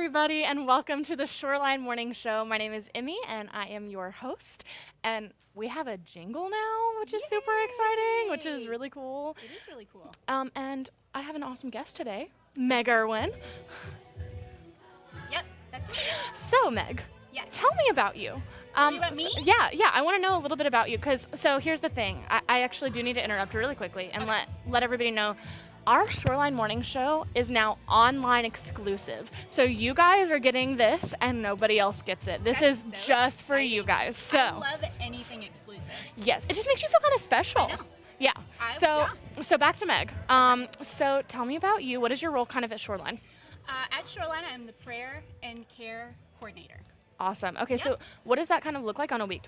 everybody, and welcome to the Shoreline Morning Show. My name is Emmy, and I am your host. And we have a jingle now, which is super exciting, which is really cool. It is really cool. And I have an awesome guest today, Meg Irwin. Yep, that's me. So, Meg, tell me about you. About me? Yeah. I want to know a little bit about you, because here's the thing. I actually do need to interrupt really quickly and let everybody know. Our Shoreline Morning Show is now online exclusive. So you guys are getting this and nobody else gets it. This is so just for exciting. you guys. So I love anything exclusive. yes, it just makes you feel kind of special. I know. Yeah. So back to Meg. So tell me about you. What is your role kind of at Shoreline? At Shoreline, I'm the prayer and care coordinator. Awesome. Okay, so what does that kind of look like on a week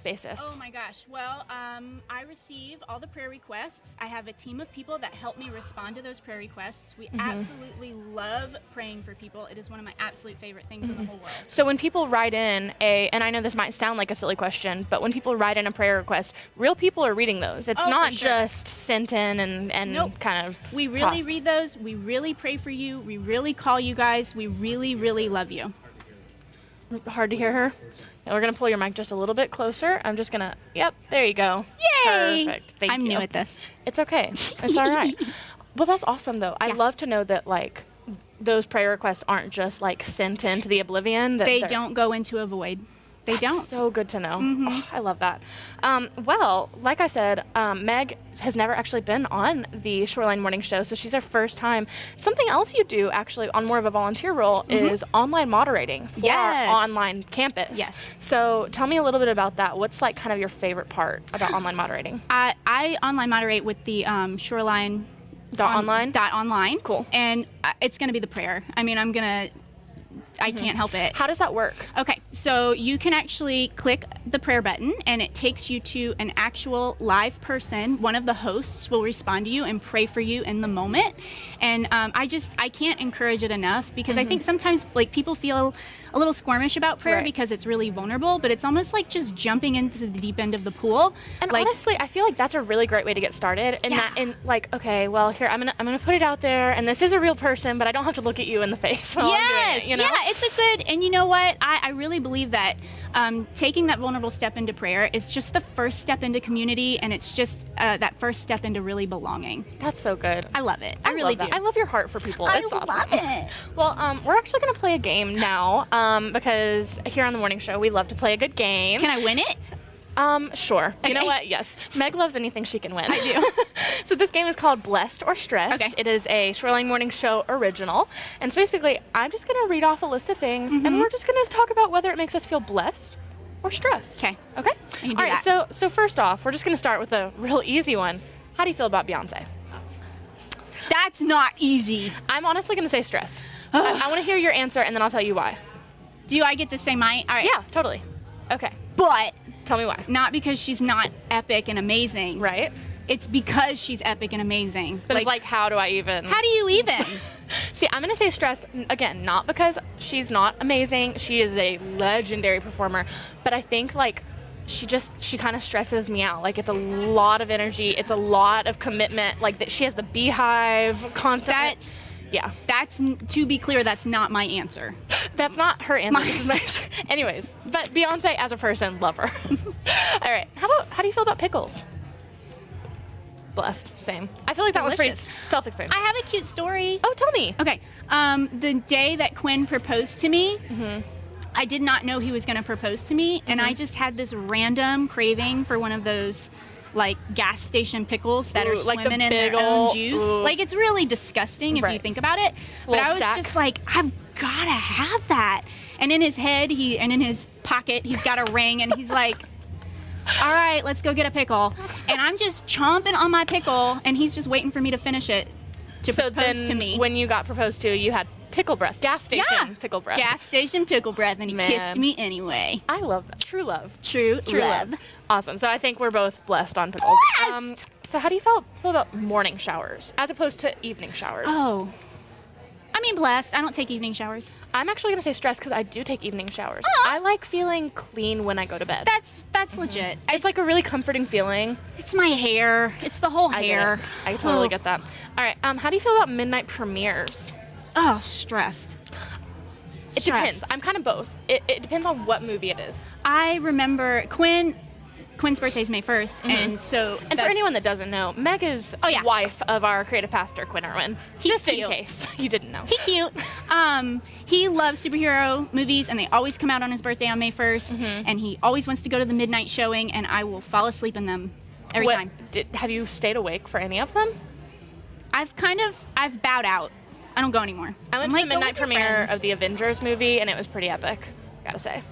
basis? Oh my gosh. Well, I receive all the prayer requests. I have a team of people that help me respond to those prayer requests. We absolutely love praying for people. It is one of my absolute favorite things in the whole world. So when people write in and I know this might sound like a silly question, but when people write in a prayer request, real people are reading those. It's not just sent in and kind of We really tossed. read those. We really pray for you. We really call you guys. We really, really love you. Hard to hear her. And we're gonna pull your mic just a little bit closer. I'm just gonna. Yep, there you go. Yay! Perfect. Thank I'm you. new at this. It's okay. It's all right. Well, that's awesome though. I love to know that those prayer requests aren't just sent into the oblivion. That They don't go into a void. They don't. So good to know. Oh, I love that. Well, like I said, Meg has never actually been on the Shoreline Morning Show, so she's our first time. Something else you do actually on more of a volunteer role is online moderating for our online campus. Yes. So tell me a little bit about that. What's kind of your favorite part about online moderating? I online moderate with the Shoreline Online. Cool. And it's going to be the prayer. I mean, I can't help it. How does that work? Okay, so you can actually click the prayer button and it takes you to an actual live person. One of the hosts will respond to you and pray for you in the moment. And I can't encourage it enough, because I think sometimes people feel a little squirmish about prayer because it's really vulnerable, but it's almost like just jumping into the deep end of the pool. And honestly, I feel like that's a really great way to get started. Okay, well, here I'm gonna put it out there, and this is a real person, but I don't have to look at you in the face while I'm doing it. You know? Yeah, it's a good. And you know what? I really believe that taking that vulnerable step into prayer is just the first step into community, and it's just that first step into really belonging. That's so good. I love it. I really do. I love your heart for people. I It's awesome. love it. Well, we're actually going to play a game now because here on the morning show, we love to play a good game. Can I win it? Sure. You know Okay. what? Yes. Meg loves anything she can win. I do. So this game is called Blessed or Stressed. Okay. It is a Shoreline Morning Show original. And so basically, I'm just going to read off a list of things, and we're just going to talk about whether it makes us feel blessed or stressed. Okay. Okay? I can do All right, that. so first off, we're just going to start with a real easy one. How do you feel about Beyonce? That's not easy. I'm honestly going to say stressed. I want to hear your answer, and then I'll tell you why. Do I get to say mine? All right. Yeah, totally. Okay. But Tell me why. not because she's not epic and amazing. Right? It's because she's epic and amazing. But it's how do I even... How do you even? See, I'm going to say stressed, again, not because she's not amazing. She is a legendary performer. But I think, she kind of stresses me out. It's a lot of energy. It's a lot of commitment. She has the beehive constantly. That's, to be clear, that's not my answer. That's not her answer. This is my answer. Anyways, but Beyonce as a person, love her. All right. How do you feel about pickles? Blessed. Same. I feel like that was pretty Delicious. self-explanatory. I have a cute story. Oh, tell me. Okay. The day that Quinn proposed to me, I did not know he was going to propose to me, and I just had this random craving for one of those gas station pickles that are swimming in their own juice. It's really disgusting if you think about it. But I was just like, I've gotta have that. And in his head, and in his pocket, he's got a ring, and he's like, all right, let's go get a pickle. And I'm just chomping on my pickle, and he's just waiting for me to finish it to propose to me. When you got proposed to, you had pickle breath, gas station pickle breath. Gas station pickle breath, and he kissed me anyway. I love that. True love. True love. Awesome. So I think we're both blessed on pickles. Blessed! So how do you feel about morning showers as opposed to evening showers? Oh. I mean, blessed. I don't take evening showers. I'm actually going to say stressed because I do take evening showers. Oh. I like feeling clean when I go to bed. That's legit. It's a really comforting feeling. It's my hair. It's the whole hair. I totally get that. All right. How do you feel about midnight premieres? Oh, stressed. It depends. I'm kind of both. It depends on what movie it is. I remember Quinn's birthday is May 1st, and so And for anyone that doesn't know, Meg is wife of our creative pastor, Quinn Irwin. Just in case you didn't know. He's cute. He loves superhero movies, and they always come out on his birthday on May 1st, and he always wants to go to the midnight showing, and I will fall asleep in them every time. Have you stayed awake for any of them? I've bowed out. I don't go anymore. I went to the midnight premiere of the Avengers movie, and it was pretty epic, gotta say.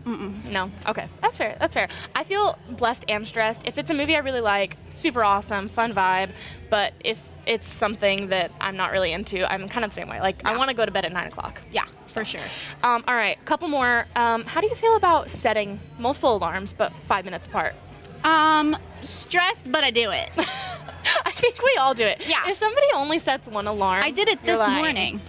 No? Okay. That's fair. That's fair. I feel blessed and stressed. If it's a movie I really like, super awesome, fun vibe. But if it's something that I'm not really into, I'm kind of the same way. Like, I want to go to bed at 9 o'clock. Yeah, for sure. All right. A couple more. How do you feel about setting multiple alarms, but 5 minutes apart? Stressed, but I do it. I think we all do it. Yeah. If somebody only sets one alarm, I did it this morning.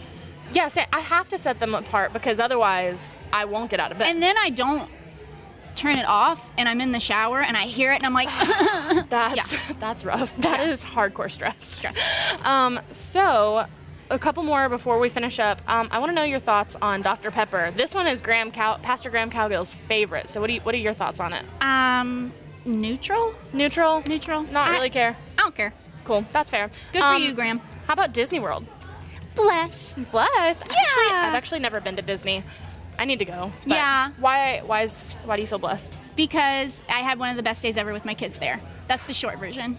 Yeah, I have to set them apart because otherwise I won't get out of bed. And then I don't turn it off, and I'm in the shower, and I hear it, and I'm like, that's rough. That is hardcore stress. So a couple more before we finish up. I want to know your thoughts on Dr. Pepper. This one is Pastor Graham Cowgill's favorite. So what are your thoughts on it? Neutral. Not really care. I don't care. Cool. That's fair. Good for you, Graham. How about Disney World? Blessed. I've actually never been to Disney. I need to go. Yeah. Why do you feel blessed? Because I had one of the best days ever with my kids there. That's the short version.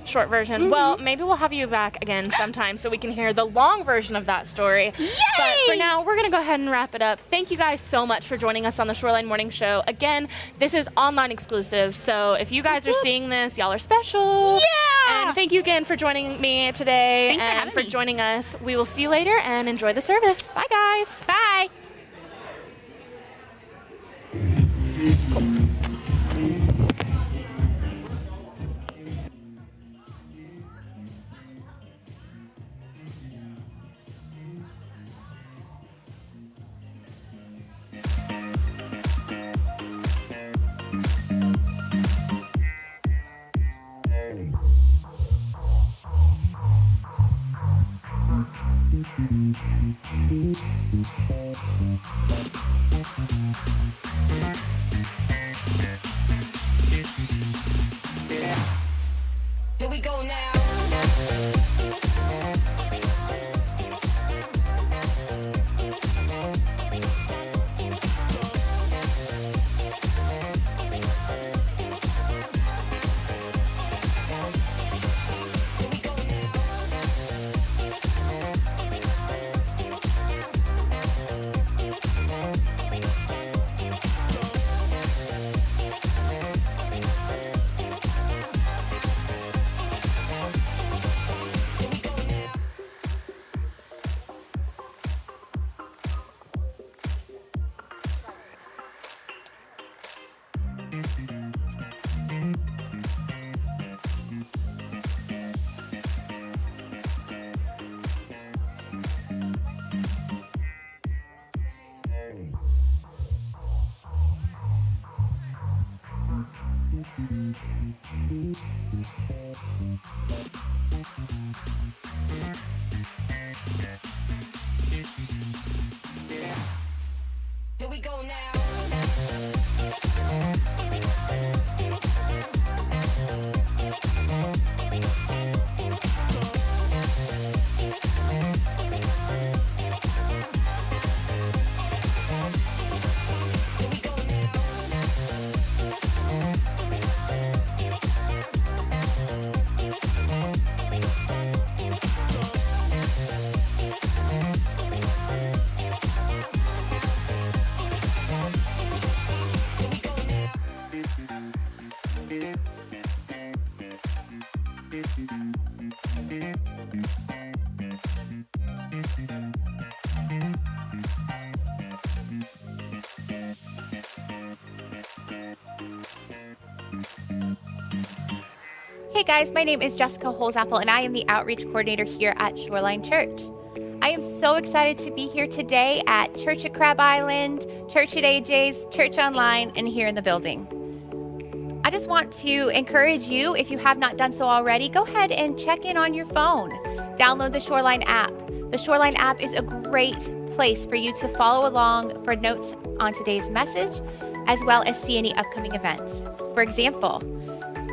Well, maybe we'll have you back again sometime so we can hear the long version of that story. Yay! But for now, we're going to go ahead and wrap it up. Thank you guys so much for joining us on the Shoreline Morning Show. Again, this is online exclusive, so if you guys are seeing this, y'all are special. Yeah! And thank you again for joining me today. Thanks for having me. joining us. We will see you later, and enjoy the service. Bye, guys. Bye. Here we go now. Here we go now. Hey guys, my name is Jessica Holzapfel and I am the Outreach Coordinator here at Shoreline Church. I am so excited to be here today at Church at Crab Island, Church at AJ's, Church Online, and here in the building. I just want to encourage you, if you have not done so already, go ahead and check in on your phone. Download the Shoreline app. The Shoreline app is a great place for you to follow along for notes on today's message, as well as see any upcoming events. For example,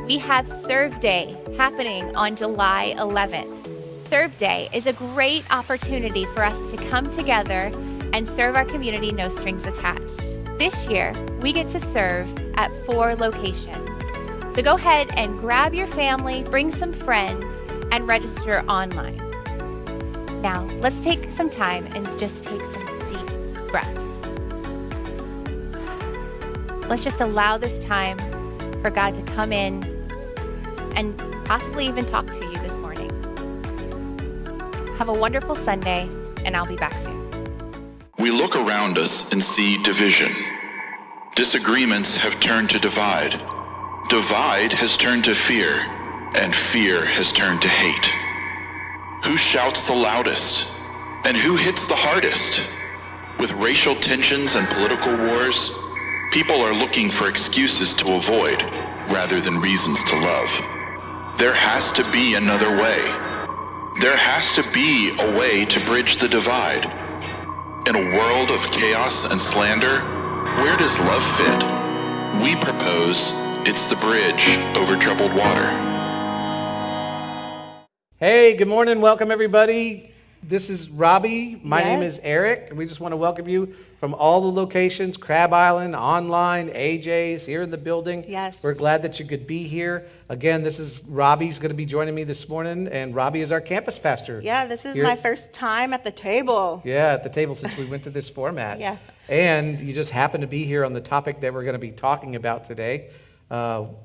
we have Serve Day happening on July 11th. Serve Day is a great opportunity for us to come together and serve our community, no strings attached. This year, we get to serve at 4 locations. So go ahead and grab your family, bring some friends, and register online. Now, let's take some time and just take some deep breaths. Let's just allow this time for God to come in and possibly even talk to you this morning. Have a wonderful Sunday, and I'll be back soon. We look around us and see division. Disagreements have turned to divide. Divide has turned to fear, and fear has turned to hate. Who shouts the loudest? And who hits the hardest? With racial tensions and political wars, people are looking for excuses to avoid rather than reasons to love. There has to be another way. There has to be a way to bridge the divide. In a world of chaos and slander, where does love fit? We propose it's the bridge over troubled water. Hey, good morning. Welcome, everybody. This is Robbie. My Yes. name is Eric. We just want to welcome you from all the locations, Crab Island, online, AJ's, here in the building. Yes. We're glad that you could be here. Again, this is Robbie's going to be joining me this morning, and Robbie is our campus pastor. Yeah, this is here- my first time at the table. Yeah, at the table since we went to this format. Yeah. And you just happen to be here on the topic that we're going to be talking about today.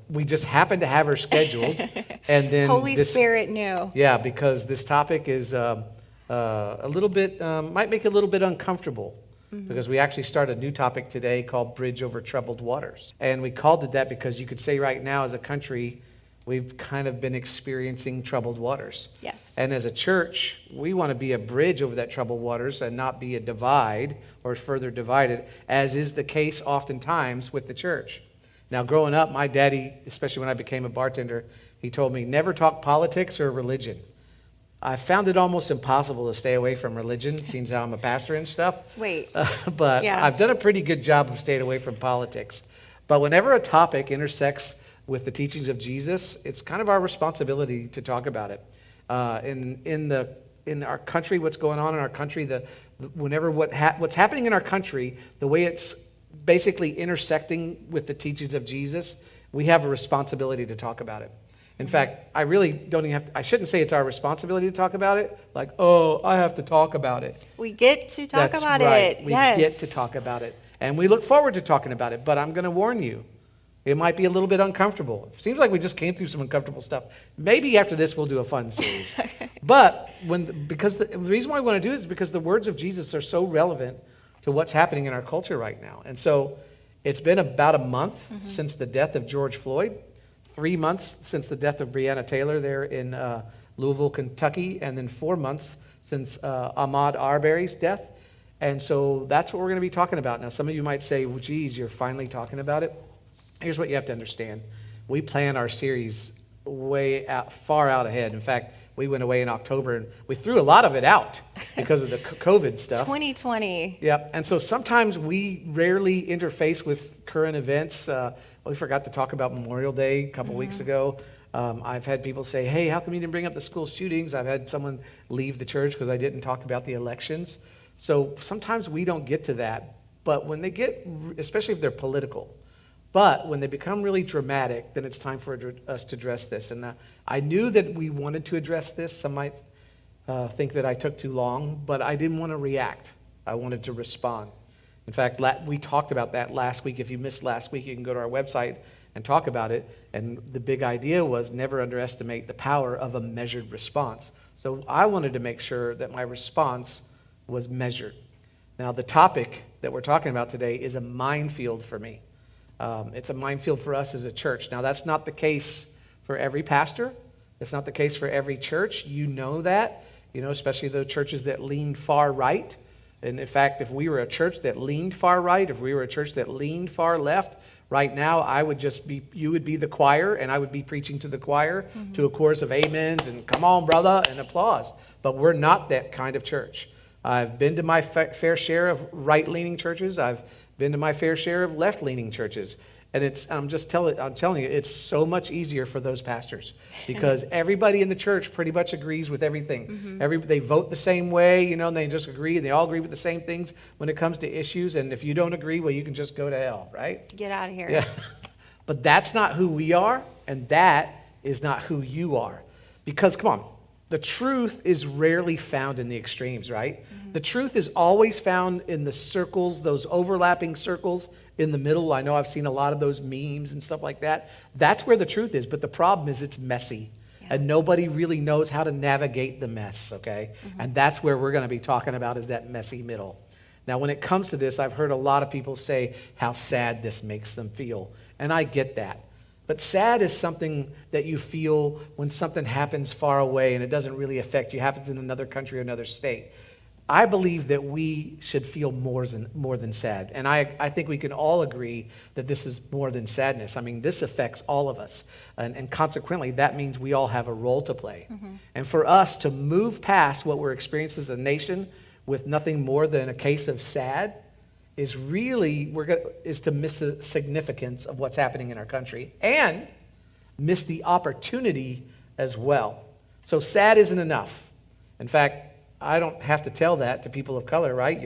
We just happened to have her scheduled, and then Holy this, Spirit knew. Yeah, because this topic is a little bit, might make it a little bit uncomfortable, because we actually start a new topic today called Bridge Over Troubled Waters. And we called it that because you could say right now as a country, we've kind of been experiencing troubled waters. Yes. And as a church, we want to be a bridge over that troubled waters and not be a divide or further divided, as is the case oftentimes with the church. Now, growing up, my daddy, especially when I became a bartender, he told me, never talk politics or religion. I found it almost impossible to stay away from religion, seeing how I'm a pastor and stuff. Wait. But Yeah. I've done a pretty good job of staying away from politics. But whenever a topic intersects with the teachings of Jesus, it's kind of our responsibility to talk about it. In our country, what's going on in our country, what's happening in our country, the way it's basically intersecting with the teachings of Jesus, we have a responsibility to talk about it. In fact, I really don't even I shouldn't say it's our responsibility to talk about it, like, oh, I have to talk about it. We get to talk That's about right. it. We Yes. get to talk about it. And we look forward to talking about it, but I'm going to warn you, it might be a little bit uncomfortable. It seems like we just came through some uncomfortable stuff. Maybe after this we'll do a fun series. But because the reason why I want to do it is because the words of Jesus are so relevant to what's happening in our culture right now. And so it's been about a month since the death of George Floyd, 3 months since the death of Breonna Taylor there in Louisville, Kentucky, and then 4 months since Ahmaud Arbery's death. And so that's what we're going to be talking about. Now, some of you might say, well, geez, you're finally talking about it. Here's what you have to understand. We plan our series far out ahead. In fact, we went away in October, and we threw a lot of it out because of the COVID stuff. 2020. Yep. And so sometimes we rarely interface with current events. We forgot to talk about Memorial Day a couple weeks ago. I've had people say, hey, how come you didn't bring up the school shootings? I've had someone leave the church because I didn't talk about the elections. So sometimes we don't get to that. But when they get, especially if they're political, but when they become really dramatic, then it's time for us to address this. And I knew that we wanted to address this. Some might think that I took too long, but I didn't want to react. I wanted to respond. In fact, we talked about that last week. If you missed last week, you can go to our website and talk about it. And the big idea was never underestimate the power of a measured response. So I wanted to make sure that my response was measured. Now, the topic that we're talking about today is a minefield for me. It's a minefield for us as a church. Now, that's not the case for every pastor. It's not the case for every church. You know that, especially the churches that lean far right. And in fact, if we were a church that leaned far right, if we were a church that leaned far left, right now you would be the choir, and I would be preaching to the choir to a chorus of amens and come on, brother, and applause. But we're not that kind of church. I've been to my fair share of right-leaning churches. I've been to my fair share of left-leaning churches. And I'm telling you, it's so much easier for those pastors because everybody in the church pretty much agrees with everything. They vote the same way, and they just agree, and they all agree with the same things when it comes to issues. And if you don't agree, well, you can just go to hell, right? Get out of here. Yeah. But that's not who we are, and that is not who you are. Because, come on, the truth is rarely found in the extremes, right? The truth is always found in the circles, those overlapping circles in the middle. I know I've seen a lot of those memes and stuff like that. That's where the truth is, but the problem is it's messy. And nobody really knows how to navigate the mess, okay? And that's where we're going to be talking about is that messy middle. Now, when it comes to this, I've heard a lot of people say how sad this makes them feel. And I get that. But sad is something that you feel when something happens far away and it doesn't really affect you, happens in another country or another state. I believe that we should feel more than sad. And I think we can all agree that this is more than sadness. I mean, this affects all of us. And consequently, that means we all have a role to play. And for us to move past what we're experiencing as a nation with nothing more than a case of sad is really, is to miss the significance of what's happening in our country and miss the opportunity as well. So sad isn't enough. In fact, I don't have to tell that to people of color, right?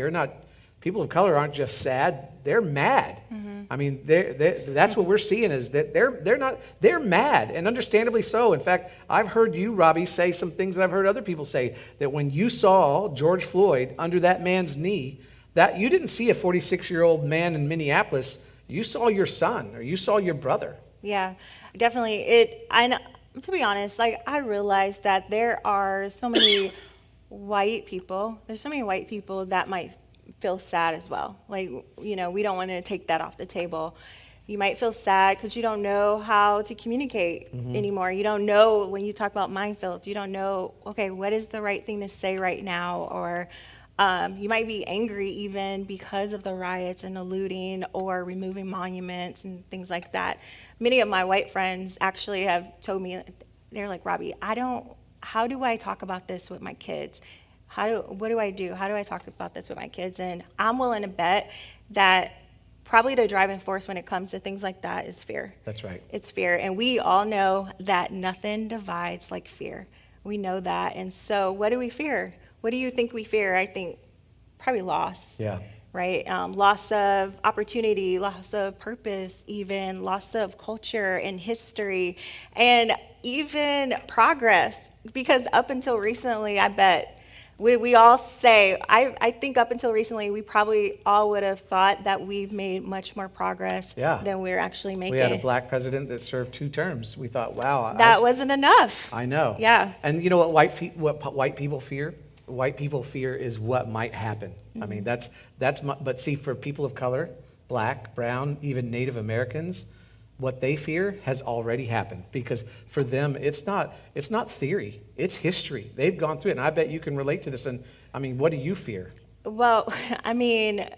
People of color aren't just sad, they're mad. I mean, that's what we're seeing is that they're mad, and understandably so. In fact, I've heard you, Robbie, say some things that I've heard other people say, that when you saw George Floyd under that man's knee, that you didn't see a 46-year-old man in Minneapolis, you saw your son, or you saw your brother. Yeah, definitely. To be honest, I realized that there are so many white people that might feel sad as well. We don't want to take that off the table. You might feel sad because you don't know how to communicate anymore. You don't know, when you talk about minefields, you don't know, okay, what is the right thing to say right now? Or you might be angry even because of the riots and the looting or removing monuments and things like that. Many of my white friends actually have told me, they're like, Robbie, how do I talk about this with my kids? What do I do? How do I talk about this with my kids? And I'm willing to bet that probably the driving force when it comes to things like that is fear. That's right. It's fear. And we all know that nothing divides like fear. We know that. And so what do we fear? What do you think we fear? I think probably loss. Yeah. Right? Loss of opportunity, loss of purpose, even loss of culture and history, and even progress. Because up until recently, I bet we all say, I think up until recently, we probably all would have thought that we've made much more progress than we're actually making. We had a black president that served 2 terms. We thought, wow. That wasn't enough. I know. Yeah. And you know what white people fear? White people fear is what might happen. I mean, but see, for people of color, black, brown, even Native Americans, what they fear has already happened, because for them, it's not theory, it's history. They've gone through it, and I bet you can relate to this. And I mean, what do you fear? Well, I mean,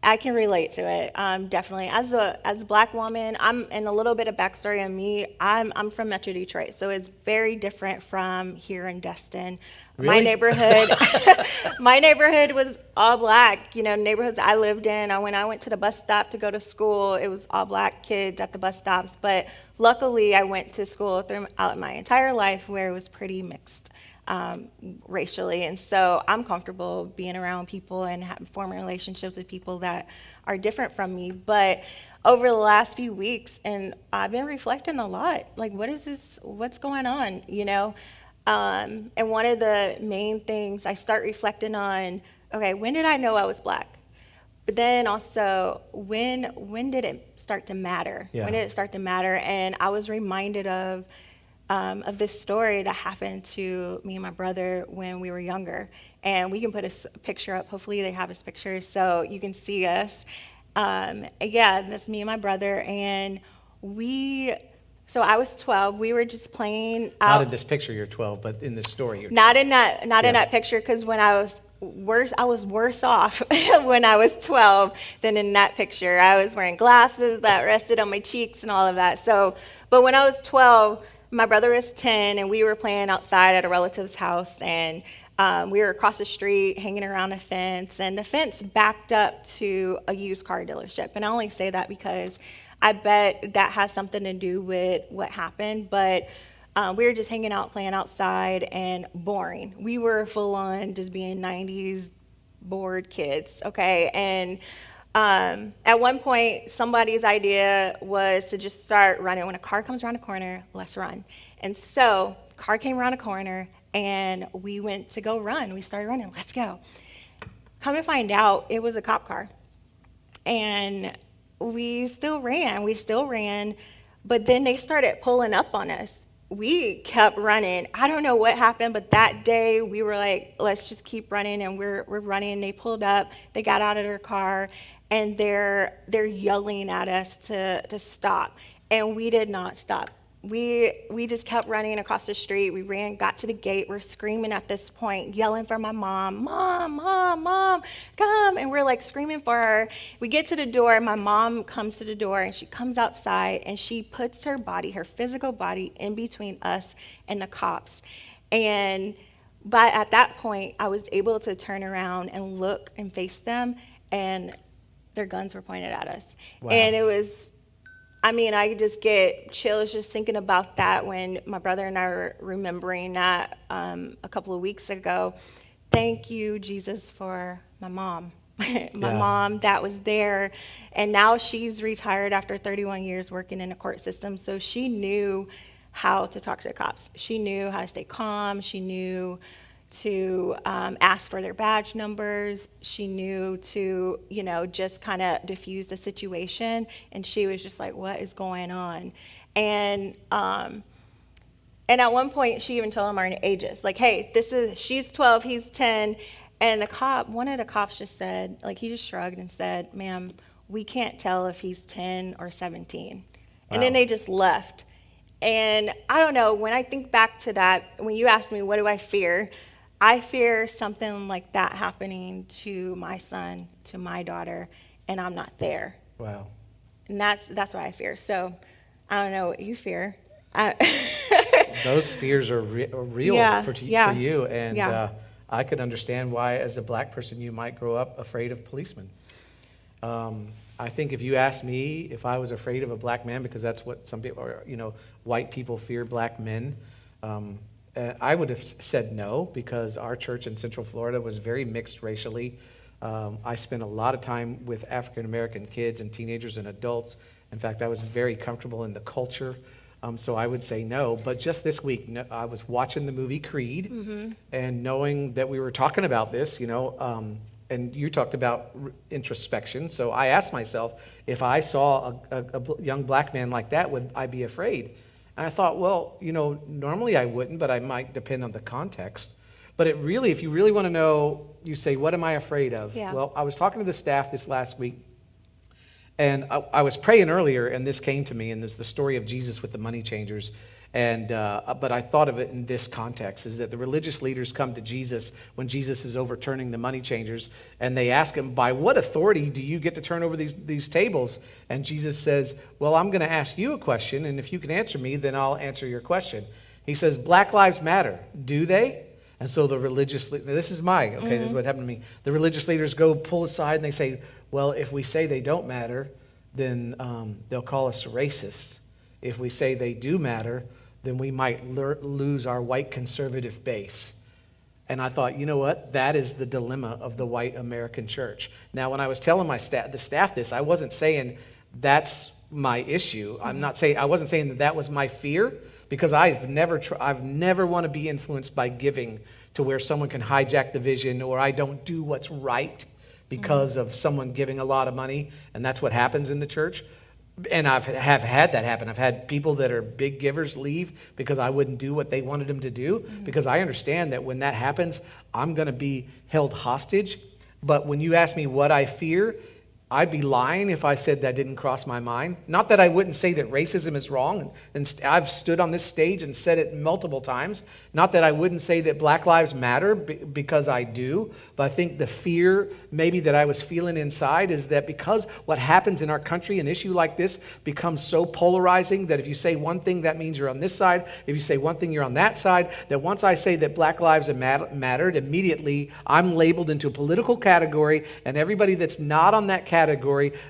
I can relate to it, definitely. As a black woman, and a little bit of backstory on me, I'm from Metro Detroit, so it's very different from here in Destin. Really? My neighborhood was all black. Neighborhoods I lived in, when I went to the bus stop to go to school, it was all black kids at the bus stops. But luckily, I went to school throughout my entire life where it was pretty mixed racially. And so I'm comfortable being around people and forming relationships with people that are different from me. But over the last few weeks, and I've been reflecting a lot, what is this? What's going on? And one of the main things I start reflecting on, okay, when did I know I was black? But then also, when did it start to matter? Yeah. When did it start to matter? And I was reminded of this story that happened to me and my brother when we were younger. And we can put a picture up. Hopefully they have this picture so you can see us. That's me and my brother. And so I was 12. We were just playing out. Not in this picture, you're 12, but in this story, you're 12. Not in that picture, because when I was worse off when I was 12 than in that picture. I was wearing glasses that rested on my cheeks and all of that. But when I was 12, my brother was 10, and we were playing outside at a relative's house, and We were across the street hanging around a fence, and the fence backed up to a used car dealership. And I only say that because I bet that has something to do with what happened. But we were just hanging out, playing outside, and boring. We were full on just being 90s bored kids, okay? And at one point, somebody's idea was to just start running. When a car comes around a corner, let's run. And so, car came around a corner, and we went to go run. We started running. Let's go. Come to find out, it was a cop car. And we still ran, but then they started pulling up on us. We kept running. I don't know what happened, but that day we were like, let's just keep running, and we're running. They pulled up, they got out of their car, and they're yelling at us to stop. And we did not stop. We just kept running across the street. We ran, got to the gate. We're screaming at this point, yelling for my mom, Mom, come. And we're like screaming for her. We get to the door. My mom comes to the door, and she comes outside, and she puts her body, her physical body, in between us and the cops. But at that point, I was able to turn around and look and face them, and their guns were pointed at us. Wow. And it was, I just get chills just thinking about that when my brother and I were remembering that a couple of weeks ago. Thank you, Jesus, for my mom. My mom that was there, and now she's retired after 31 years working in the court system, so she knew how to talk to the cops. She knew how to stay calm. She knew to ask for their badge numbers. She knew to, just kind of diffuse the situation. And she was just like, what is going on? And at one point, she even told him our ages. Like, hey, she's 12, he's 10. And one of the cops just said, he just shrugged and said, ma'am, we can't tell if he's 10 or 17. And then they just left. And I don't know, when I think back to that, when you asked me, what do I fear? I fear something like that happening to my son, to my daughter, and I'm not there. Wow. And that's what I fear. So I don't know what you fear. Those fears are real for you. And I could understand why, as a black person, you might grow up afraid of policemen. I think if you asked me if I was afraid of a black man, because that's what some people are, white people fear black men, I would have said no, because our church in Central Florida was very mixed racially. I spent a lot of time with African American kids and teenagers and adults. In fact, I was very comfortable in the culture. So I would say no. But just this week, I was watching the movie Creed, and knowing that we were talking about this, and you talked about introspection. So I asked myself, if I saw a young black man like that, would I be afraid? And I thought, well, normally I wouldn't, but I might, depend on the context. But if you really want to know, you say, what am I afraid of? Yeah. Well, I was talking to the staff this last week, and I was praying earlier, and this came to me, and there's the story of Jesus with the money changers. But I thought of it in this context, is that the religious leaders come to Jesus when Jesus is overturning the money changers, and they ask him, by what authority do you get to turn over these tables? And Jesus says, well, I'm going to ask you a question, and if you can answer me, then I'll answer your question. He says, Black lives matter, do they? And so the religious, this is what happened to me. The religious leaders go pull aside, and they say, well, if we say they don't matter, then they'll call us racists. If we say they do matter, then we might lose our white conservative base. And I thought, you know what? That is the dilemma of the white American church. Now, when I was telling the staff this, I wasn't saying that's my issue. I wasn't saying that was my fear, because I've never want to be influenced by giving to where someone can hijack the vision, or I don't do what's right because of someone giving a lot of money, and that's what happens in the church. And have had that happen. I've had people that are big givers leave because I wouldn't do what they wanted them to do, because I understand that when that happens, I'm going to be held hostage. But when you ask me what I fear, I'd be lying if I said that didn't cross my mind. Not that I wouldn't say that racism is wrong, and I've stood on this stage and said it multiple times. Not that I wouldn't say that Black Lives Matter, because I do, but I think the fear maybe that I was feeling inside is that because what happens in our country, an issue like this becomes so polarizing that if you say one thing, that means you're on this side. If you say one thing, you're on that side. That once I say that Black Lives mattered, immediately I'm labeled into a political category, and everybody that's not on that category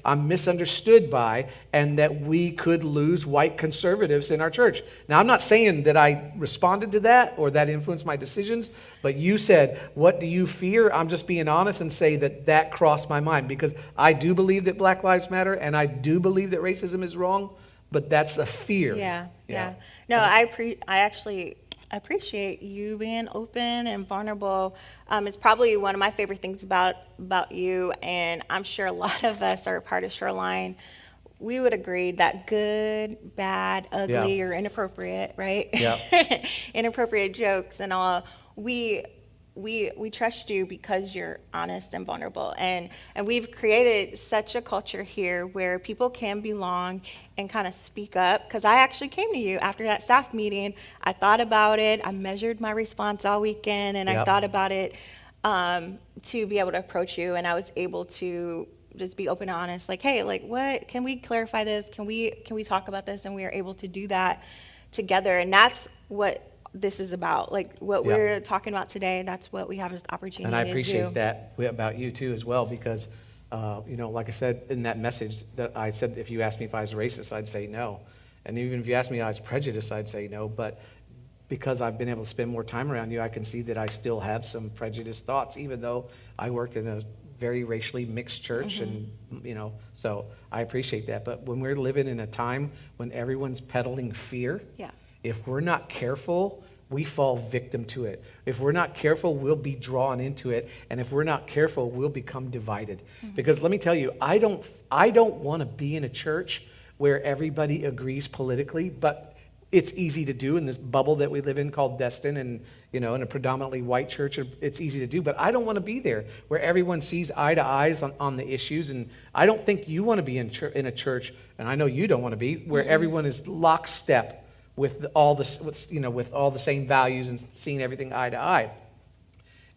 I'm misunderstood by, and that we could lose white conservatives in our church. Now, I'm not saying that I responded to that or that influenced my decisions, but you said, what do you fear? I'm just being honest and say that that crossed my mind, because I do believe that Black Lives Matter, and I do believe that racism is wrong, but that's a fear. Yeah. No, I actually appreciate you being open and vulnerable. It's probably one of my favorite things about you, and I'm sure a lot of us are a part of Shoreline. We would agree that good, bad, ugly, or inappropriate, right? Yeah. Inappropriate jokes and all. We trust you because you're honest and vulnerable, and we've created such a culture here where people can belong and kind of speak up. Because I actually came to you after that staff meeting. I thought about it. I measured my response all weekend, and I thought about it to be able to approach you, and I was able to just be open and honest, like, hey, like, what can we clarify this? Can we talk about this? And we are able to do that together, and that's what this is about. Like what we're talking about today, that's what we have as opportunity to do. And I appreciate that about you too as well, because like I said in that message that I said, if you asked me if I was racist, I'd say no. And even if you asked me if I was prejudiced, I'd say no. But because I've been able to spend more time around you, I can see that I still have some prejudiced thoughts, even though I worked in a very racially mixed church. And so I appreciate that. But when we're living in a time when everyone's peddling fear, if we're not careful, we fall victim to it. If we're not careful, we'll be drawn into it. And if we're not careful, we'll become divided. Because let me tell you, I don't want to be in a church where everybody agrees politically, but it's easy to do in this bubble that we live in called Destin, and in a predominantly white church, it's easy to do. But I don't want to be there where everyone sees eye to eyes on the issues. And I don't think you want to be in a church, and I know you don't want to be, where everyone is lockstep with all the same values and seeing everything eye to eye.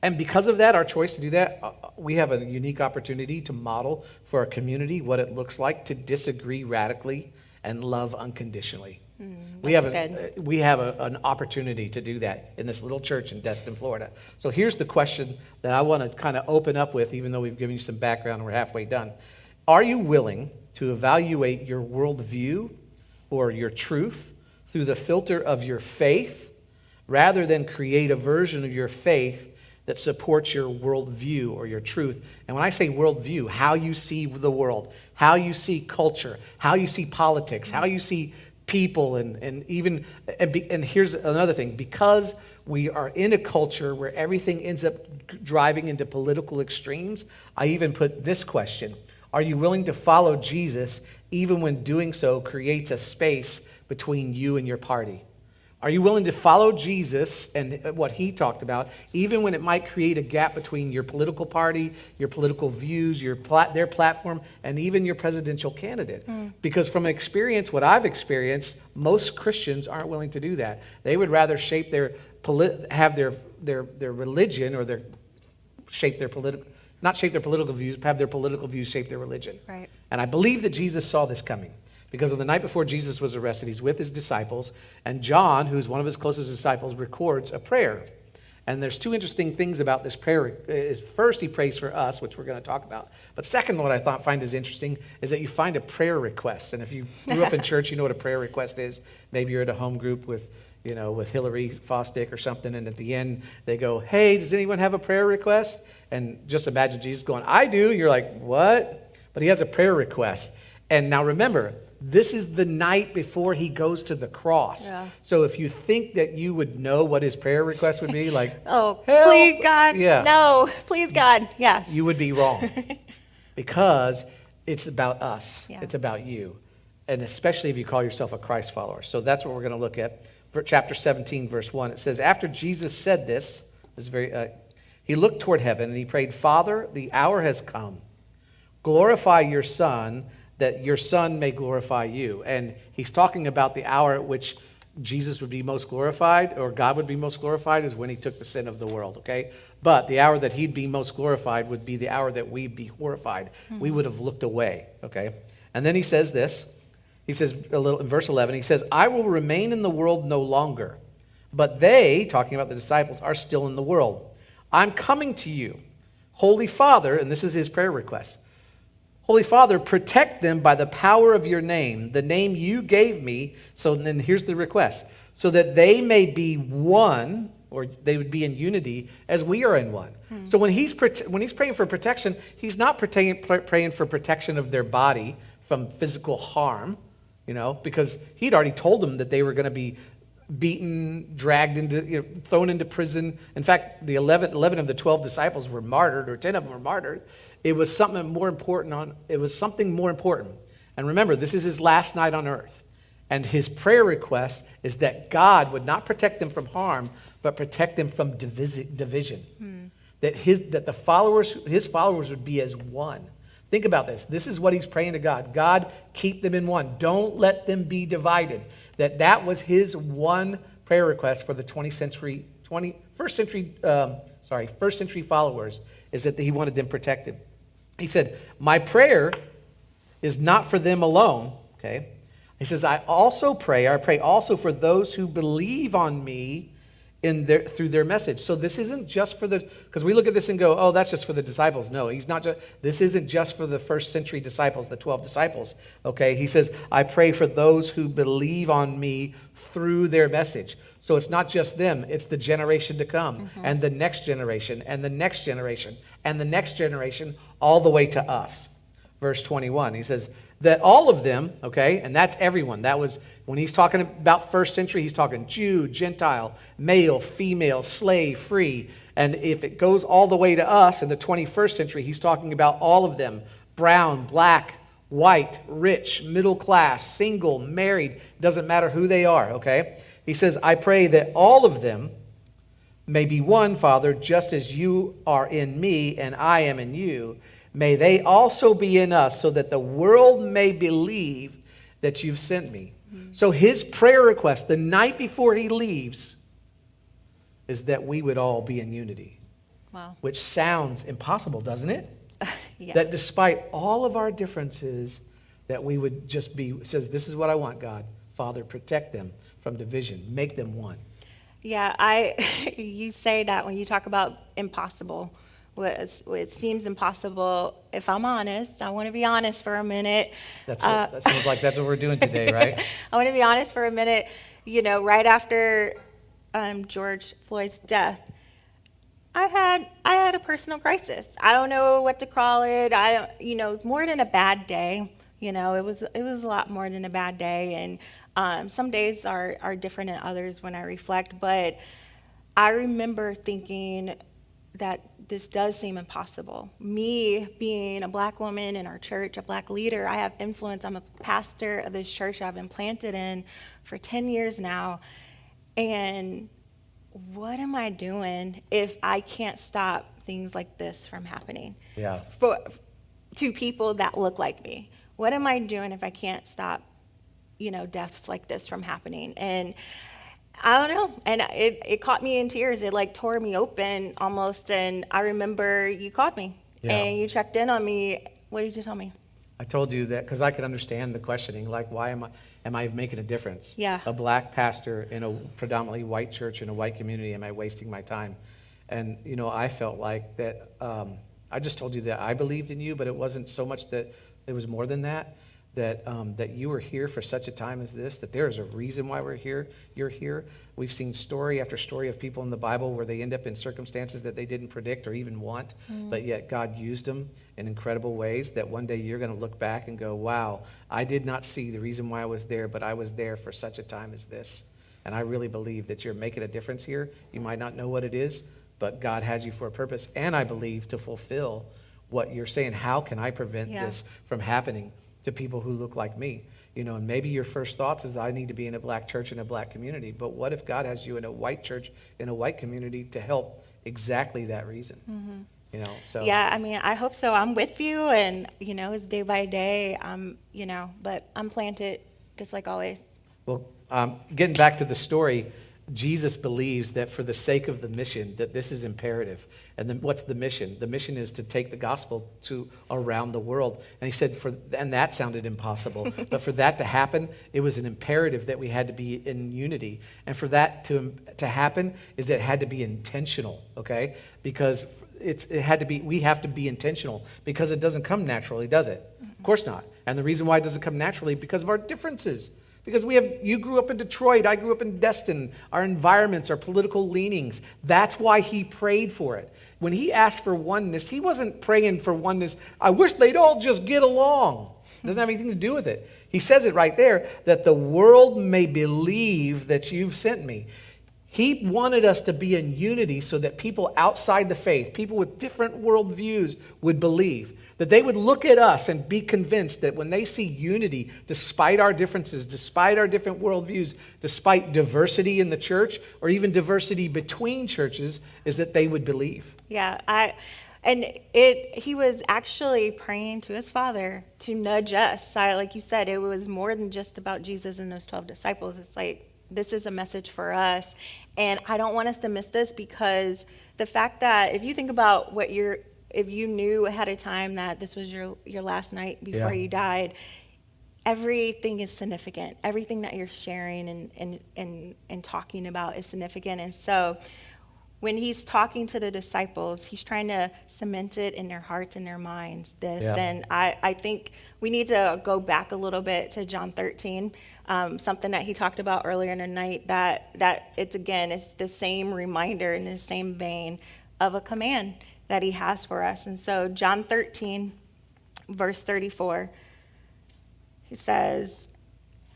And because of that, our choice to do that, we have a unique opportunity to model for our community what it looks like to disagree radically and love unconditionally. We have an opportunity to do that in this little church in Destin, Florida. So here's the question that I want to kind of open up with, even though we've given you some background and we're halfway done. Are you willing to evaluate your worldview or your truth through the filter of your faith, rather than create a version of your faith that supports your worldview or your truth? And when I say worldview, how you see the world, how you see culture, how you see politics, how you see people, and here's another thing, because we are in a culture where everything ends up driving into political extremes, I even put this question: are you willing to follow Jesus even when doing so creates a space between you and your party? Are you willing to follow Jesus and what he talked about, even when it might create a gap between your political party, your political views, their platform, and even your presidential candidate? Because from experience, what I've experienced, most Christians aren't willing to do that. They would rather shape their religion, or not shape their political views, but have their political views shape their religion. Right. And I believe that Jesus saw this coming. Because on the night before Jesus was arrested, he's with his disciples, and John, who's one of his closest disciples, records a prayer. And there's two interesting things about this prayer. First, he prays for us, which we're going to talk about. But second, what I find is interesting is that you find a prayer request. And if you grew up in church, you know what a prayer request is. Maybe you're at a home group with Hillary Fosdick or something, and at the end they go, "Hey, does anyone have a prayer request?" And just imagine Jesus going, "I do." You're like, "What?" But he has a prayer request. And now remember, this is the night before he goes to the cross. Yeah. So if you think that you would know what his prayer request would be, like, oh, help. Please, God, no, please, God, yes. You would be wrong. Because it's about us. Yeah. It's about you. And especially if you call yourself a Christ follower. So that's what we're going to look at. For chapter 17, verse 1. It says, after Jesus said this he looked toward heaven and he prayed, "Father, the hour has come. glorify your Son, that your Son may glorify you. And he's talking about the hour at which Jesus would be most glorified, or God would be most glorified, is when he took the sin of the world, okay? But the hour that he'd be most glorified would be the hour that we'd be horrified. We would have looked away, okay? And then he says this. He says, in verse 11, he says, I will remain in the world no longer, but they, talking about the disciples, are still in the world. I'm coming to you. Holy Father, and this is his prayer request. Holy Father, protect them by the power of your name, the name you gave me. So then here's the request. So that they may be one, or they would be in unity as we are in one. So when he's praying for protection, he's not praying for protection of their body from physical harm, because he'd already told them that they were going to be beaten, dragged into, thrown into prison. In fact, the 11 of the 12 disciples were martyred, or 10 of them were martyred. It was something more important. And remember, this is his last night on earth. And his prayer request is that God would not protect them from harm, but protect them from division. That his followers would be as one. Think about this. This is what he's praying to God. God, keep them in one. Don't let them be divided. That was his one prayer request for the first century followers, is that he wanted them protected. He said, my prayer is not for them alone, okay? He says, I pray also for those who believe on me through their message. So this isn't just for because we look at this and go, oh, that's just for the disciples. No, this isn't just for the first century disciples, the 12 disciples, okay? He says, I pray for those who believe on me through their message. So it's not just them, it's the generation to come, and the next generation, and the next generation, and the next generation, all the way to us. Verse 21, he says, that all of them, okay, and that's everyone. That was, when he's talking about first century, he's talking Jew, Gentile, male, female, slave, free. And if it goes all the way to us in the 21st century, he's talking about all of them, brown, black, white, rich, middle class, single, married, doesn't matter who they are, okay? He says, I pray that all of them may be one, Father, just as you are in me and I am in you. May they also be in us, so that the world may believe that you've sent me. So his prayer request the night before he leaves is that we would all be in unity. Wow. Which sounds impossible, doesn't it? Yeah. That despite all of our differences, that we would just be, it says, this is what I want, God. Father, protect them from division. Make them one. Yeah, you say that when you talk about impossible. What seems impossible, if I'm honest, I want to be honest for a minute. That seems like that's what we're doing today, right? I want to be honest for a minute. Right after George Floyd's death, I had a personal crisis. I don't know what to call it. It's more than a bad day. It was a lot more than a bad day, and some days are different than others when I reflect. But I remember thinking that this does seem impossible. Me being a black woman in our church, a black leader, I have influence. I'm a pastor of this church I've been planted in for 10 years now. And what am I doing if I can't stop things like this from happening? Yeah. To people that look like me? What am I doing if I can't stop, deaths like this from happening? And I don't know. And it caught me in tears. It tore me open almost. And I remember you called me and you checked in on me. What did you tell me? I told you that because I could understand the questioning, why am I making a difference? Yeah. A black pastor in a predominantly white church in a white community, am I wasting my time? And, I felt like that, I just told you that I believed in you, but it wasn't so much that it was more than that. That you were here for such a time as this, that there is a reason why we're here. You're here. We've seen story after story of people in the Bible where they end up in circumstances that they didn't predict or even want, but yet God used them in incredible ways that one day you're going to look back and go, wow, I did not see the reason why I was there, but I was there for such a time as this. And I really believe that you're making a difference here. You might not know what it is, but God has you for a purpose, and I believe to fulfill what you're saying. How can I prevent this from happening to people who look like me? And maybe your first thoughts is I need to be in a black church in a black community. But what if God has you in a white church in a white community to help exactly that reason? You know, so. Yeah, I mean, I hope so. I'm with you, and it's day by day. But I'm planted just like always. Well, getting back to the story, Jesus believes that for the sake of the mission, that this is imperative. And then what's the mission? The mission is to take the gospel to around the world. And he said, and that sounded impossible. But for that to happen, it was an imperative that we had to be in unity. And for that to happen, is that it had to be intentional, okay? Because we have to be intentional, because it doesn't come naturally, does it? Of course not. And the reason why it doesn't come naturally, because of our differences. Because you grew up in Detroit, I grew up in Destin, our environments, our political leanings. That's why he prayed for it. When he asked for oneness, he wasn't praying for oneness. I wish they'd all just get along. It doesn't have anything to do with it. He says it right there, that the world may believe that you've sent me. He wanted us to be in unity so that people outside the faith, people with different worldviews, would believe. That they would look at us and be convinced that when they see unity, despite our differences, despite our different worldviews, despite diversity in the church, or even diversity between churches, is that they would believe. Yeah, he was actually praying to his Father to nudge us. Like you said, it was more than just about Jesus and those 12 disciples. It's like, this is a message for us. And I don't want us to miss this, because the fact that if you think about if you knew ahead of time that this was your last night before you died, everything is significant. Everything that you're sharing and talking about is significant. And so when he's talking to the disciples, he's trying to cement it in their hearts and their minds, this. Yeah. And I think we need to go back a little bit to John 13, something that he talked about earlier in the night, that it's the same reminder in the same vein of a command that he has for us. And so John 13, verse 34, he says,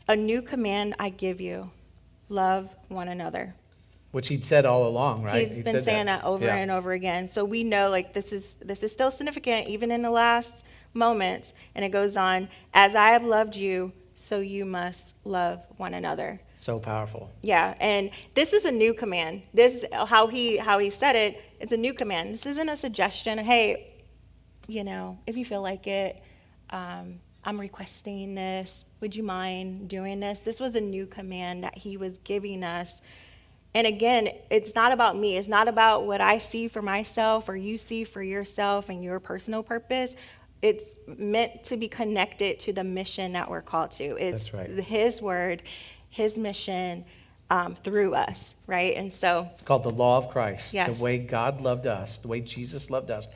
"A new command I give you, love one another." Which he'd said all along, right? He's been saying that over and over again. So we know, like, this is still significant, even in the last moments. And it goes on, "As I have loved you, so you must love one another." So powerful. Yeah, and this is a new command. This is how he said it. It's a new command. This isn't a suggestion. Hey, if you feel like it, I'm requesting this. Would you mind doing this? This was a new command that he was giving us. And again, it's not about me. It's not about what I see for myself or you see for yourself and your personal purpose. It's meant to be connected to the mission that we're called to. It's That's right. his word, his mission through us, right? And so It's called the law of Christ. Yes. The way God loved us, the way Jesus loved us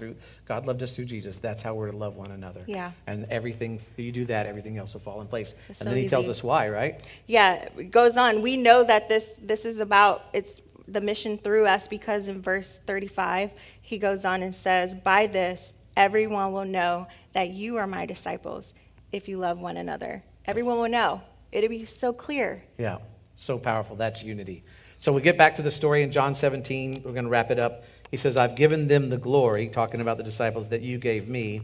God loved us through Jesus. That's how we're to love one another. Yeah. And you do that, everything else will fall in place. It's And so then he tells easy. us why, right? yeah, it goes on. We know that this is about, it's the mission through us, because in verse 35, he goes on and says, "By this, everyone will know that you are my disciples if you love one another." Everyone will know. It'll be so clear. Yeah, so powerful. That's unity. So we get back to the story in John 17. We're going to wrap it up. He says, "I've given them the glory," talking about the disciples, "that you gave me,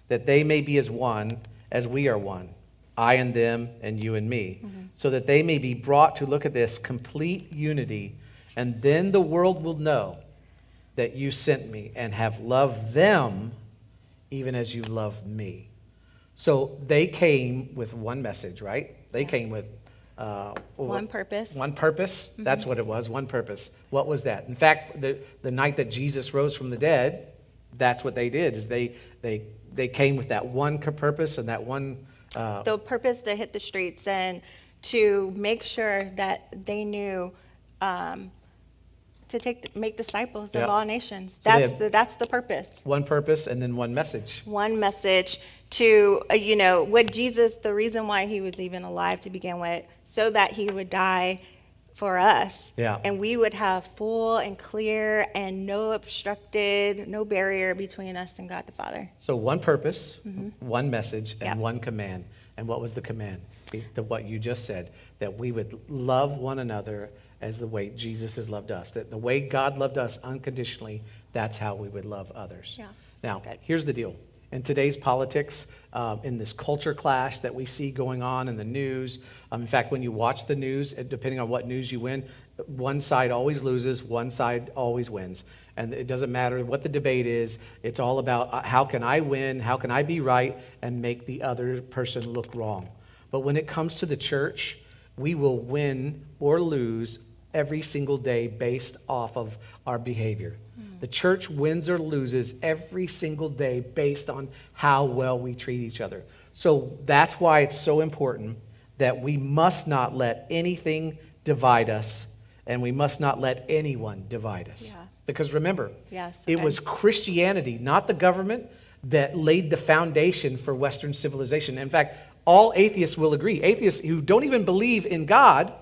that they may be as one as we are one, I and them and you and me, so that they may be brought to," look at this, "complete unity, and then the world will know that you sent me and have loved them even as you loved me." So they came with one message, right? They came with One purpose. One purpose. That's what it was. One purpose. What was that? In fact, the night that Jesus rose from the dead, that's what they did. Is they came with that one purpose and that one. The purpose to hit the streets and to make sure that they knew to make disciples Yeah. of all nations. So they That's the purpose. One purpose and then one message. One message to, what Jesus, the reason why he was even alive to begin with, so that he would die for us. Yeah. And we would have full and clear and no obstructed, no barrier between us and God the Father. So one purpose, one message, and Yep. one command. And what was the command? What you just said, that we would love one another as the way Jesus has loved us. That the way God loved us unconditionally, that's how we would love others. Yeah, Now, so good. here's the deal. In today's politics, in this culture clash that we see going on in the news, in fact, when you watch the news, depending on what news you one side always loses, one side always wins. And it doesn't matter what the debate is. It's all about how can I win, how can I be right, and make the other person look wrong. But when it comes to the church, we will win or lose every single day based off of our behavior. The church wins or loses every single day based on how well we treat each other. So that's why it's so important that we must not let anything divide us, and we must not let anyone divide us. Yeah. Because remember, Yes, it okay. was Christianity, not the government, that laid the foundation for Western civilization. In fact, all atheists will agree. Atheists who don't even believe in God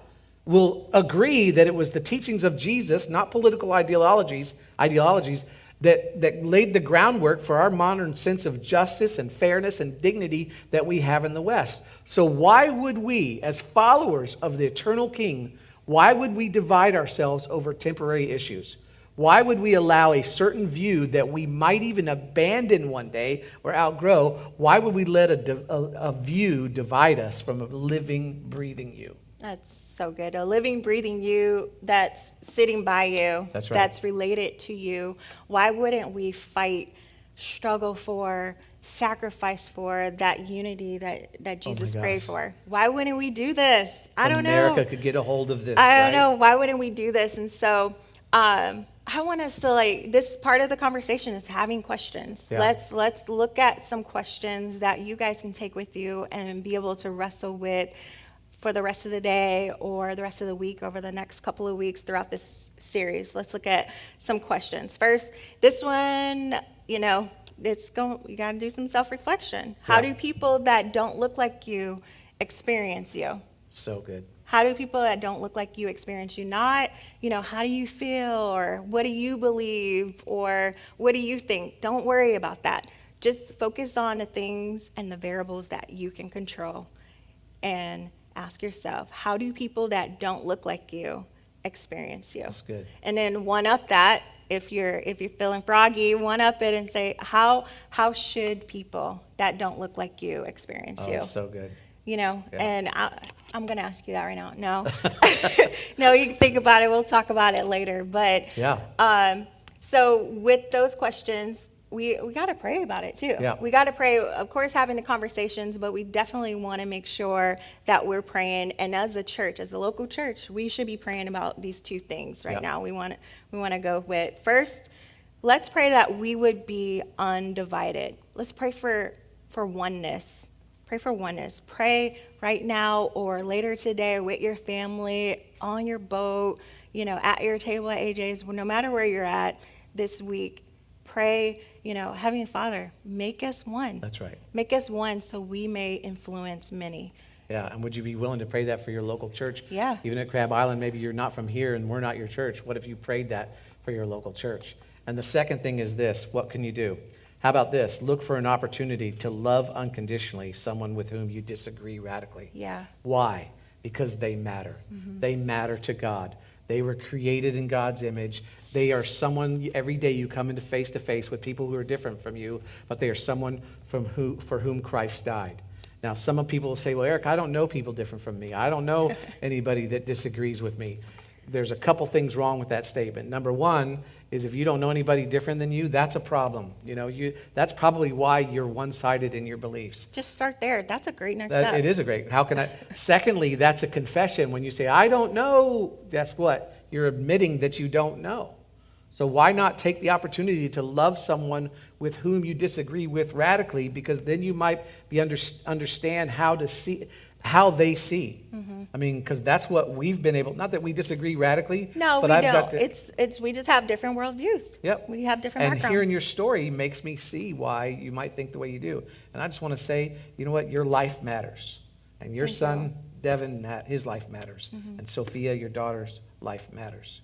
will agree that it was the teachings of Jesus, not political ideologies that laid the groundwork for our modern sense of justice and fairness and dignity that we have in the West. So why would we, as followers of the eternal King, why would we divide ourselves over temporary issues? Why would we allow a certain view that we might even abandon one day or outgrow? Why would we let a view divide us from a living, breathing you? That's so good. A living, breathing you that's sitting by you. That's right. That's related to you. Why wouldn't we fight, struggle for, sacrifice for that unity that Jesus prayed gosh. for? Why wouldn't we do this? I don't know. America could get a hold of this, I don't right? know. Why wouldn't we do this? And so I want us to, like, this part of the conversation is having questions. Yeah. Let's look at some questions that you guys can take with you and be able to wrestle with for the rest of the day or the rest of the week, over the next couple of weeks throughout this series. Let's look at some questions. First, this one, you got to do some self-reflection. How Yeah. do people that don't look like you experience you? So good. How do people that don't look like you experience you? Not, how do you feel, or what do you believe, or what do you think? Don't worry about that. Just focus on the things and the variables that you can control, and ask yourself, how do people that don't look like you experience you? That's good. And then one up that, if you're feeling froggy, one up it and say, how should people that don't look like you experience you? Oh, so good. And I'm going to ask you that right now. No. No, you can think about it. We'll talk about it later. But Yeah. so with those questions, we got to pray about it too. Yeah. We got to pray, of course, having the conversations, but we definitely want to make sure that we're praying. And as a church, as a local church, we should be praying about these two things right Yeah. now. We want to go with, first, let's pray that we would be undivided. Let's pray for oneness. Pray for oneness. Pray right now or later today with your family, on your boat, at your table at AJ's, no matter where you're at this week. Pray, Heavenly Father, make us one. That's right. Make us one so we may influence many. Yeah, and would you be willing to pray that for your local church? Yeah. Even at Crab Island, maybe you're not from here and we're not your church. What if you prayed that for your local church? And the second thing is this: what can you do? How about this? Look for an opportunity to love unconditionally someone with whom you disagree radically. Yeah. Why? Because they matter. They matter to God. They were created in God's image. They are someone, every day you come into face to face with people who are different from you, but they are someone for whom Christ died. Now, some people will say, well, Eric, I don't know people different from me. I don't know anybody that disagrees with me. There's a couple things wrong with that statement. Number one is, if you don't know anybody different than you, that's a problem. That's probably why you're one-sided in your beliefs. Just start there. That's a great next step. It is a great. How can I? Secondly, that's a confession. When you say, I don't know, that's what? You're admitting that you don't know. So why not take the opportunity to love someone with whom you disagree with radically, because then you might be understand how they see. I mean, because that's what we've been able, not that we disagree radically. No, but we I've don't. got to, We just have different worldviews. Yep. We have different And backgrounds. hearing your story makes me see why you might think the way you do. And I just want to say, you know what? Your life matters. And your Thank son, Devin, his life matters. And Sophia, your daughter's life matters.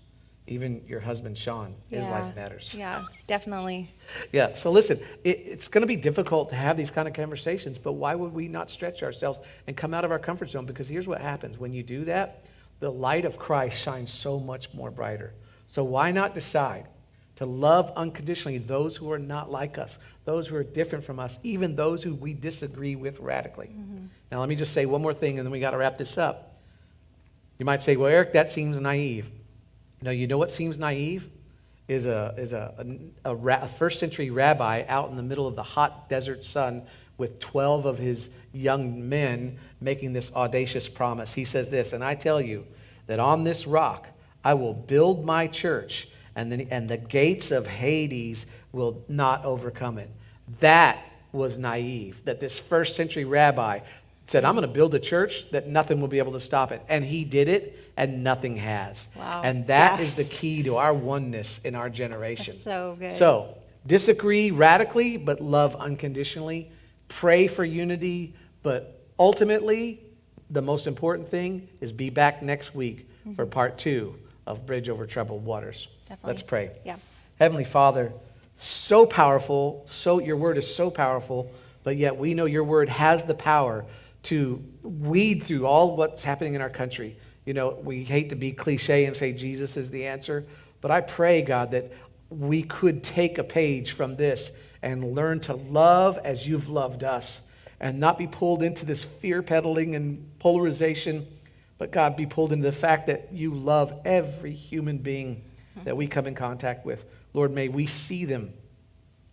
Even your husband, Sean, his life matters. Yeah, definitely. Yeah, so listen, it's going to be difficult to have these kind of conversations, but why would we not stretch ourselves and come out of our comfort zone? Because here's what happens. When you do that, the light of Christ shines so much more brighter. So why not decide to love unconditionally those who are not like us, those who are different from us, even those who we disagree with radically? Now, let me just say one more thing, and then we got to wrap this up. You might say, well, Eric, that seems naive. You know what seems naive? Is a first century rabbi out in the middle of the hot desert sun with 12 of his young men making this audacious promise. He says this, and I tell you that on this rock I will build my church, and the gates of Hades will not overcome it. That was naive, that this first century rabbi said, I'm going to build a church that nothing will be able to stop it. And he did it, and nothing has. Wow. And that is Yes. the key to our oneness in our generation. That's so good. So, disagree radically, but love unconditionally. Pray for unity, but ultimately, the most important thing is be back next week for part 2 of Bridge Over Troubled Waters. Definitely. Let's pray. Yeah. Heavenly Father, so powerful, your word is so powerful, but yet we know your word has the power to weed through all what's happening in our country. We hate to be cliche and say Jesus is the answer, but I pray, God, that we could take a page from this and learn to love as you've loved us and not be pulled into this fear peddling and polarization, but God, be pulled into the fact that you love every human being that we come in contact with. Lord, may we see them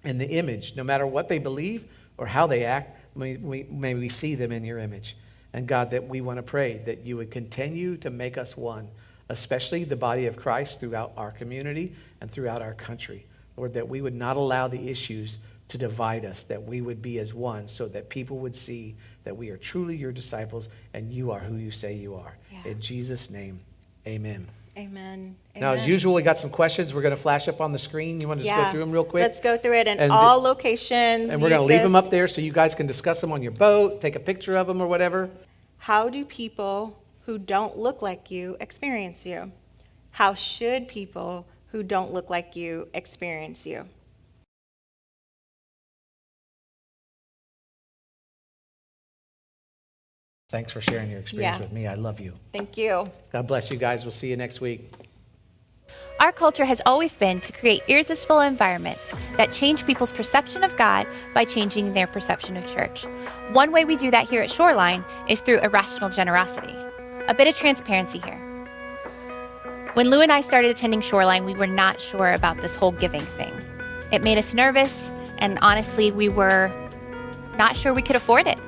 in the image, no matter what they believe or how they act, may we see them in your image. And God, that we want to pray that you would continue to make us one, especially the body of Christ throughout our community and throughout our country. Lord, that we would not allow the issues to divide us, that we would be as one so that people would see that we are truly your disciples and you are who you say you are. Yeah. In Jesus' name, amen. Amen. Now, as usual, we got some questions we're going to flash up on the screen. You want to just go through them real quick? Let's go through it in And- all locations. And we're going to Use leave them this. up there so you guys can discuss them on your boat, take a picture of them or whatever. How do people who don't look like you experience you? How should people who don't look like you experience you? Thanks for sharing your experience Yeah. with me. I love you. Thank you. God bless you guys. We'll see you next week. Our culture has always been to create irresistible environments that change people's perception of God by changing their perception of church. One way we do that here at Shoreline is through irrational generosity. A bit of transparency here. When Lou and I started attending Shoreline, we were not sure about this whole giving thing. It made us nervous, and honestly, we were not sure we could afford it.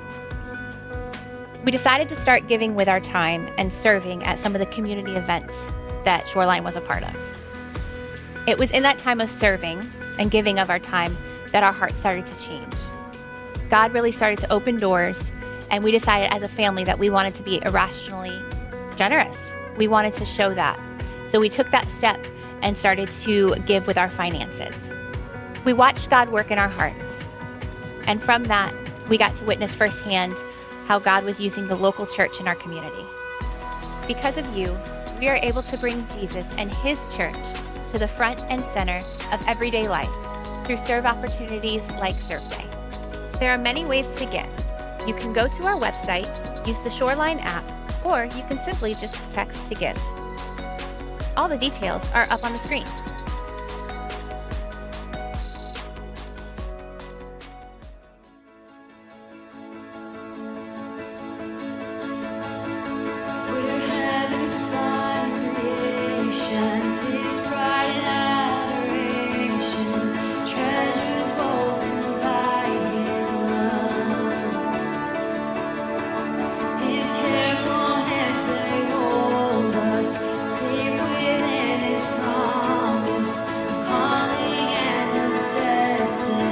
We decided to start giving with our time and serving at some of the community events that Shoreline was a part of. It was in that time of serving and giving of our time that our hearts started to change. God really started to open doors, and we decided as a family that we wanted to be irrationally generous. We wanted to show that. So we took that step and started to give with our finances. We watched God work in our hearts. And from that, we got to witness firsthand how God was using the local church in our community. Because of you, we are able to bring Jesus and his church to the front and center of everyday life through serve opportunities like Serve Day. There are many ways to give. You can go to our website, use the Shoreline app, or you can simply just text to give. All the details are up on the screen. We're heaven's fine creations, his pride and adoration, treasures woven by his love. His careful hands they hold us, safe within his promise of calling and of destiny.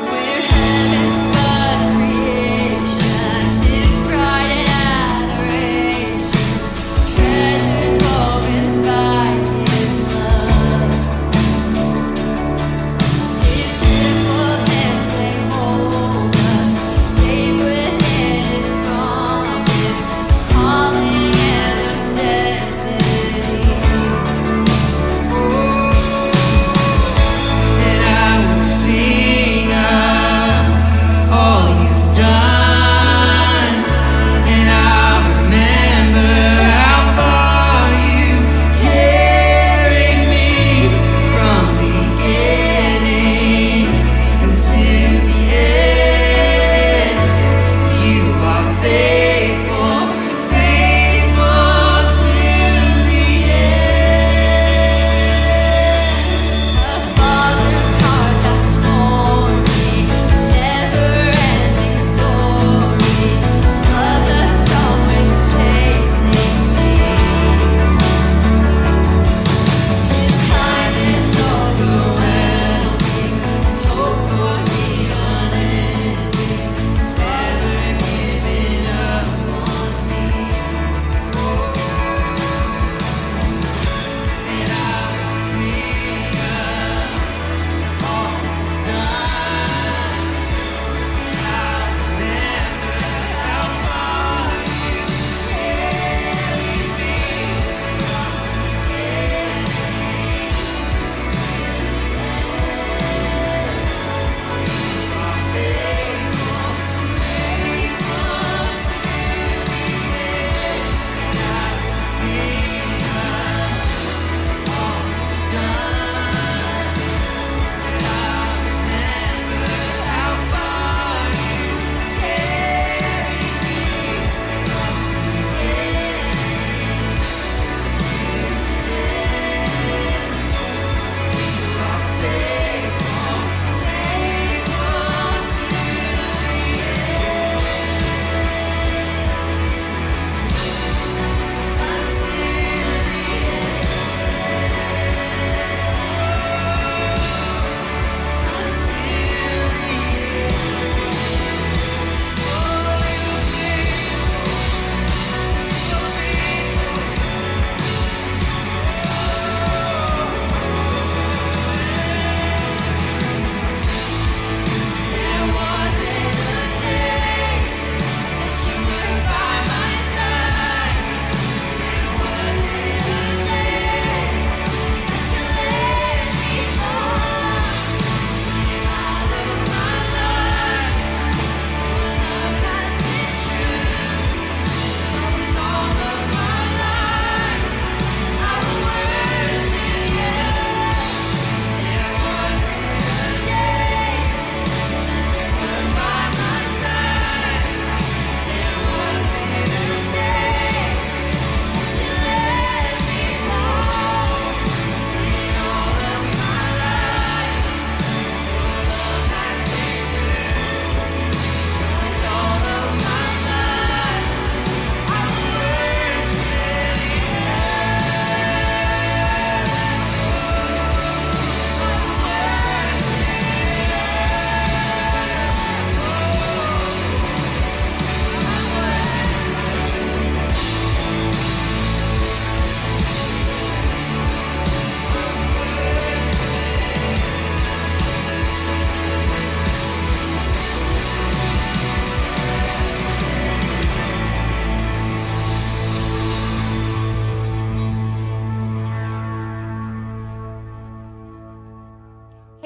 We're heaven's fine creations, his pride and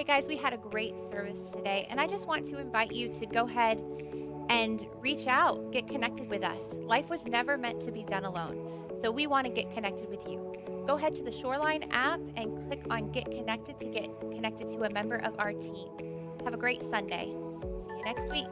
guys, we had a great service today, and I just want to invite you to go ahead and reach out, get connected with us. Life was never meant to be done alone, so we want to get connected with you. Go ahead to the Shoreline app and click on Get Connected to get connected to a member of our team. Have a great Sunday. See you next week.